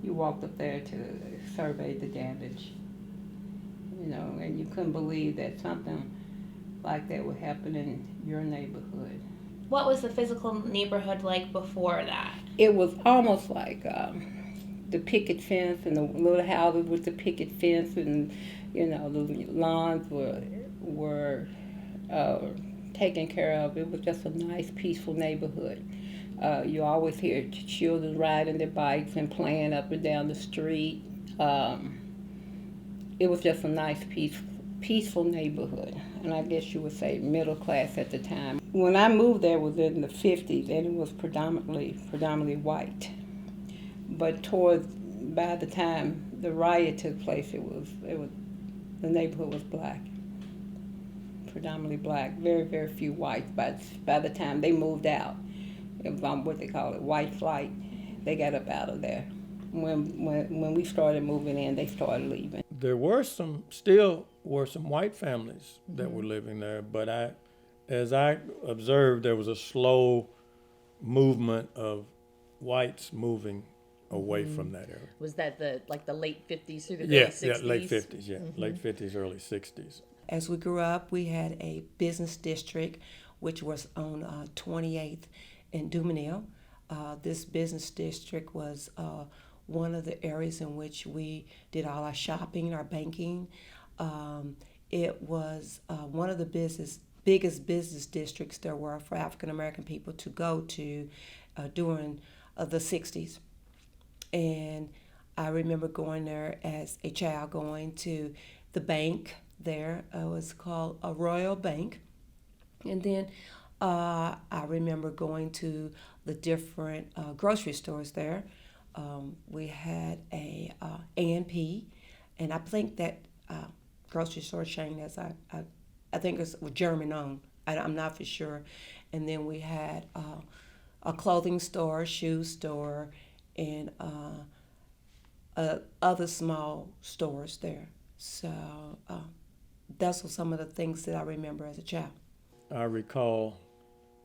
you walked up there to survey the damage, and you couldn't believe that something like that would happen in your neighborhood. What was the physical neighborhood like before that? It was almost like the picket fence and the little houses with the picket fence, and the lawns were uh, taken care of. It was just a nice, peaceful neighborhood. You always hear children riding their bikes and playing up and down the street. Um, it was just a nice, peaceful neighborhood, and I guess you would say middle class at the time. When I moved there, it was in the 50s, and it was predominantly white. But by the time the riot took place, it was the neighborhood was black, predominantly black. Very very few whites. By the time they moved out, it was on what they call it, white flight. They got up out of there. When we started moving in, they started leaving. There were still were some white families that were living there, but as I observed, there was a slow movement of whites moving away from that area. Was that the late 50s through the Yeah, early 60s? yeah, late 50s, yeah, late 50s, early 60s. As we grew up, we had a business district, which was on 28th and Dumanil. This business district was one of the areas in which we did all our shopping, our banking. It was one of the biggest business districts there were for African American people to go to during the 60s. And I remember going there as a child, going to the bank there. It was called a Royal Bank. And then I remember going to the different grocery stores there. We had a A&P, and I think that grocery store chain, as I think it was German owned. I'm not for sure. And then we had a clothing store, shoe store, and other small stores there. So those were some of the things that I remember as a child. I recall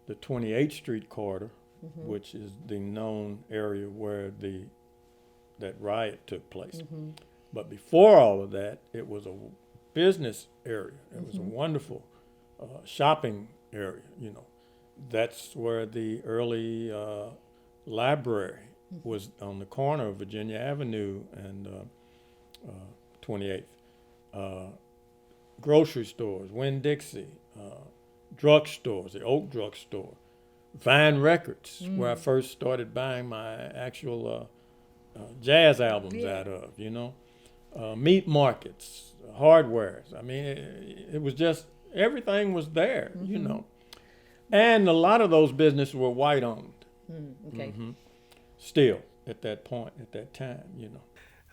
the 28th Street corridor, which is the known area where that riot took place. But before all of that, it was a business area. It was a wonderful shopping area. That's where the early library was, on the corner of Virginia Avenue and 28th. Grocery stores, Winn-Dixie, drugstores, the Oak Drugstore, Vine Records, where I first started buying my actual jazz albums out of, meat markets, hardwares. I mean, it was just, everything was there, And a lot of those businesses were white owned. Okay. Still, at that point, at that time,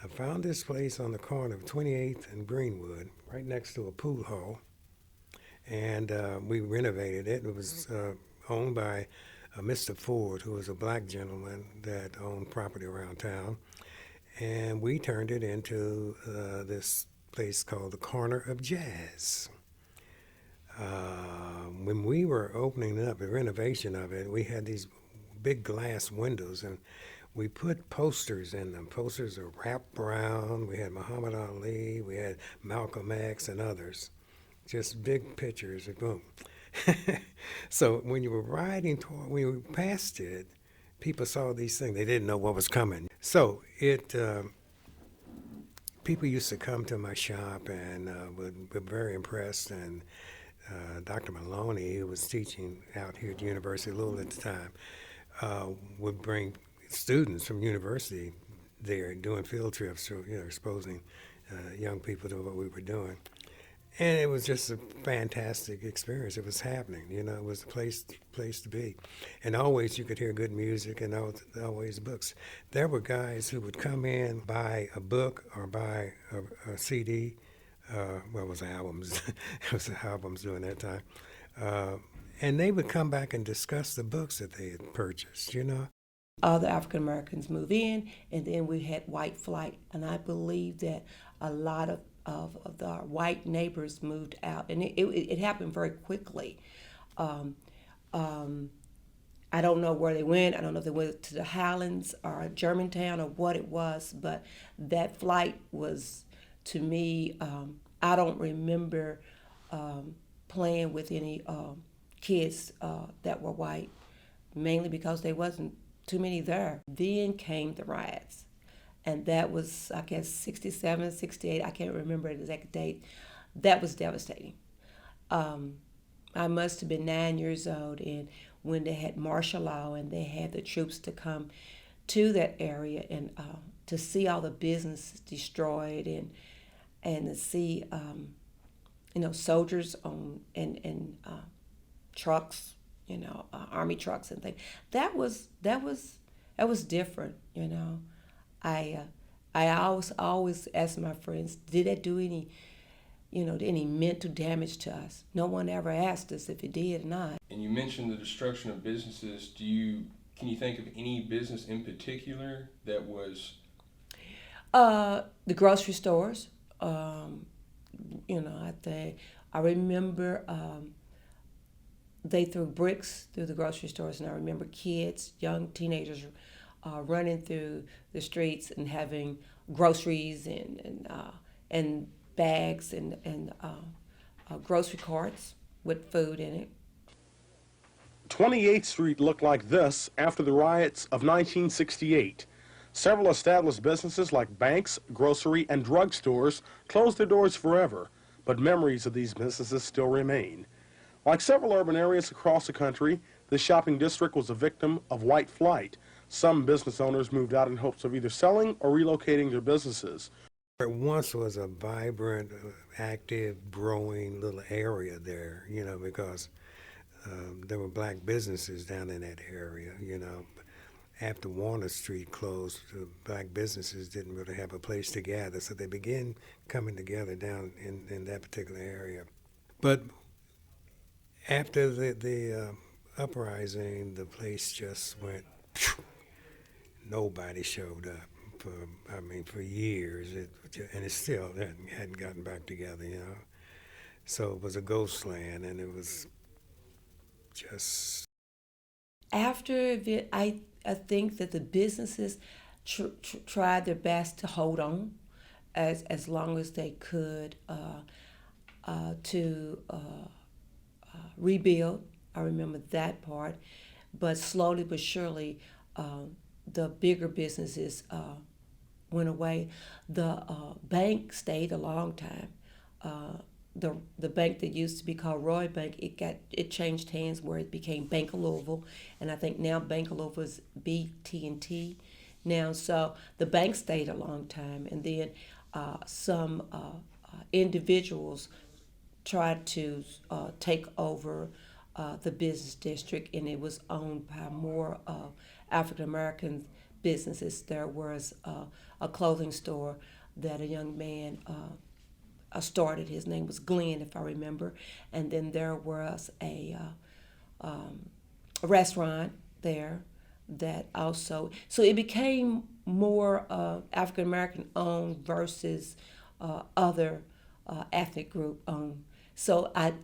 I found this place on the corner of 28th and Greenwood, right next to a pool hall, and we renovated it. It was owned by Mr. Ford, who was a black gentleman that owned property around town, and we turned it into this place called the Corner of Jazz. When we were opening up the renovation of it, we had these big glass windows, and we put posters in them. Posters of Rap Brown, we had Muhammad Ali, we had Malcolm X and others. Just big pictures, boom. So when you were when you passed it, people saw these things. They didn't know what was coming. So people used to come to my shop and were very impressed. And Dr. Maloney, who was teaching out here at the University of Louisville at the time, would bring students from university there doing field trips, exposing young people to what we were doing. And it was just a fantastic experience. It was happening, it was a place to be. And always you could hear good music, and always books. There were guys who would come in, buy a book or buy a CD. It was albums. It was albums during that time. And they would come back and discuss the books that they had purchased, All the African Americans move in, and then we had white flight. And I believe that a lot of the white neighbors moved out, and it happened very quickly. I don't know where they went. I don't know if they went to the Highlands or Germantown or what it was, but that flight was, to me, I don't remember playing with any kids that were white, mainly because there wasn't too many there. Then came the riots, and that was, I guess, 67, 68, I can't remember the exact date. That was devastating. I must have been 9 years old, and when they had martial law and they had the troops to come to that area and to see all the business destroyed and to see soldiers on and trucks, army trucks and things. That was different. I always ask my friends, did that do any mental damage to us? No one ever asked us if it did or not. And you mentioned the destruction of businesses. Can you think of any business in particular that was? The grocery stores. I remember they threw bricks through the grocery stores, and I remember kids, young teenagers, running through the streets and having groceries and bags and grocery carts with food in it. 28th Street looked like this after the riots of 1968. Several established businesses like banks, grocery, and drugstores closed their doors forever, but memories of these businesses still remain. Like several urban areas across the country, this shopping district was a victim of white flight. Some business owners moved out in hopes of either selling or relocating their businesses. There once was a vibrant, active, growing little area there, because there were black businesses down in that area, After Warner Street closed, the black businesses didn't really have a place to gather, so they began coming together down in that particular area. But after the uprising, the place just went, nobody showed up for years, and it still hadn't gotten back together, So it was a ghost land, and it was just. After it, I think that the businesses tried their best to hold on as long as they could to rebuild. I remember that part, but slowly but surely, the bigger businesses went away. The bank stayed a long time. The bank that used to be called Roy Bank, it changed hands where it became Bank of Louisville, and I think now Bank of Louisville is BT&T now. So the bank stayed a long time, and then some individuals tried to take over the business district, and it was owned by more African American businesses. There was a clothing store that a young man started. His name was Glenn, if I remember. And then there was a restaurant there that also. So it became more African American owned versus other ethnic group owned. So at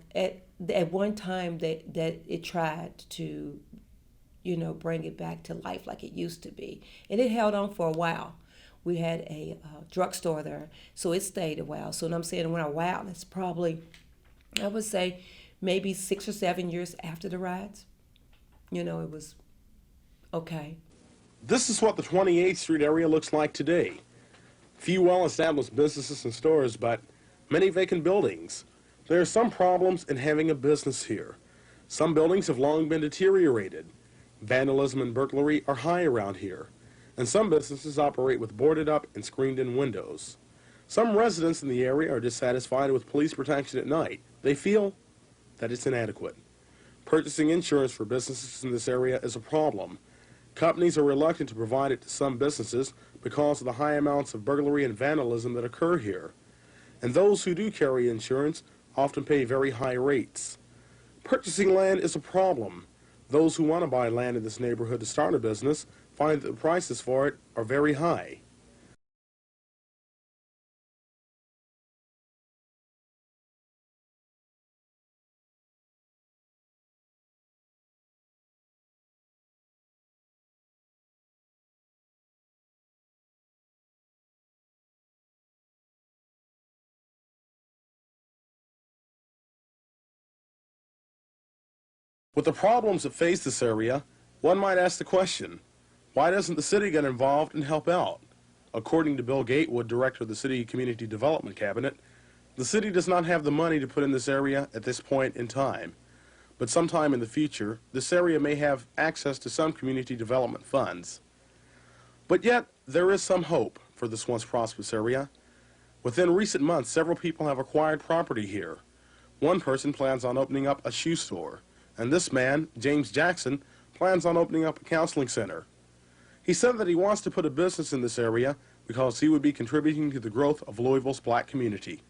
one time that it tried to, bring it back to life like it used to be, and it held on for a while. We had a drugstore there, so it stayed a while. So when I'm saying when a while, it's probably, I would say, maybe 6 or 7 years after the riots. It was okay. This is what the 28th Street area looks like today. Few well-established businesses and stores, but many vacant buildings. There are some problems in having a business here. Some buildings have long been deteriorated. Vandalism and burglary are high around here, and some businesses operate with boarded up and screened-in windows. Some residents in the area are dissatisfied with police protection at night. They feel that it's inadequate. Purchasing insurance for businesses in this area is a problem. Companies are reluctant to provide it to some businesses because of the high amounts of burglary and vandalism that occur here. And those who do carry insurance often pay very high rates. Purchasing land is a problem. Those who want to buy land in this neighborhood to start a business find that the prices for it are very high. With the problems that face this area, one might ask the question, why doesn't the city get involved and help out? According to Bill Gatewood, director of the City Community Development Cabinet, the city does not have the money to put in this area at this point in time. But sometime in the future, this area may have access to some community development funds. But yet, there is some hope for this once prosperous area. Within recent months, several people have acquired property here. One person plans on opening up a shoe store, and this man, James Jackson, plans on opening up a counseling center. He said that he wants to put a business in this area because he would be contributing to the growth of Louisville's black community.